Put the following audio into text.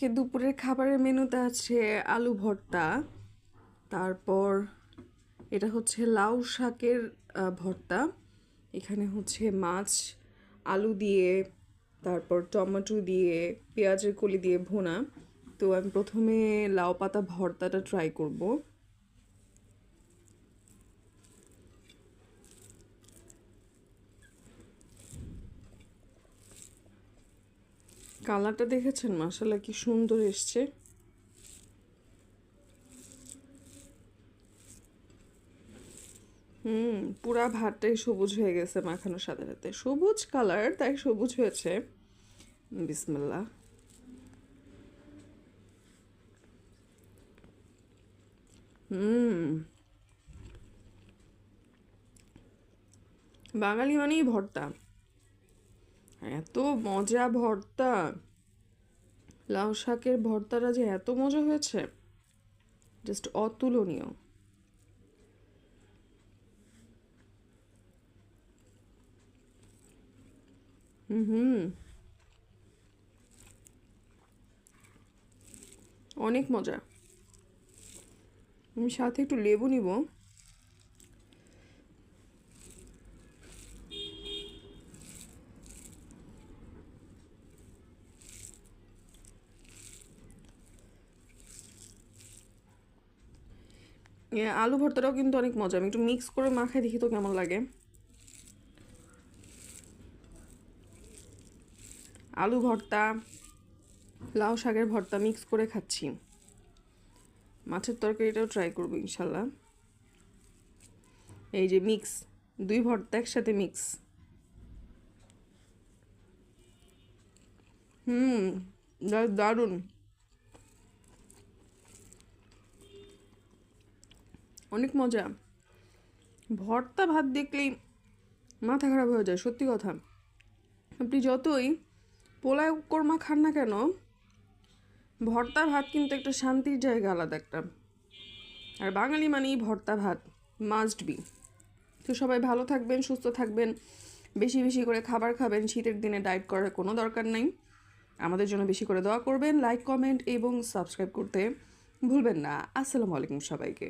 আজকে দুপুরের খাবারের মেনুতে আছে আলু ভর্তা, তারপর এটা হচ্ছে লাউ শাকের ভর্তা, এখানে হচ্ছে মাছ আলু দিয়ে, তারপর টমেটো দিয়ে, পেঁয়াজের কলি দিয়ে ভুনা। তো আমি প্রথমে লাউ পাতা ভর্তাটা ট্রাই করব। কালারটা দেখেছেন মাশাআল্লাহ কি সুন্দর এসছে। পুরা ভাতটাই সবুজ হয়ে গেছে মাখানোর সাথে সাথে, সবুজ কালার তাই সবুজ হয়েছে। বিসমিল্লাহ। বাঙালি মানেই ভর্তা, এত মজা ভর্তা। লাউ শাকের ভর্তাটা যে এত মজা হয়েছে, জাস্ট অতুলনীয়। অনেক মজা। আমি সাথে একটু লেবু নিব। আলু ভর্তাটাও কিন্তু অনেক মজা, আমি একটু মিক্স করে মাখাই দেখি তো কেমন লাগে। আলু ভর্তা লাউ শাকের ভর্তা মিক্স করে খাচ্ছি। মাছের তরকারিটাও ট্রাই করবো ইনশাল্লাহ। এই যে মিক্স, দুই ভর্তা একসাথে মিক্স। দারুণ, অনেক মজা। ভর্তা ভাত দেখলেই মাথা খারাপ হয়ে যায়, সত্যি কথা। আপনি যতই পোলাও কোরমা খান না কেন, ভর্তা ভাত কিন্তু একটা শান্তির জায়গা আলাদা একটা। আর বাঙালি মানেই ভর্তা ভাত, মাস্ট বি। তো সবাই ভালো থাকবেন, সুস্থ থাকবেন, বেশি বেশি করে খাবার খাবেন। শীতের দিনে ডায়েট করার কোনো দরকার নাই। আমাদের জন্য বেশি করে দোয়া করবেন, লাইক কমেন্ট এবং সাবস্ক্রাইব করতে ভুলবেন না। আসসালামু আলাইকুম সবাইকে।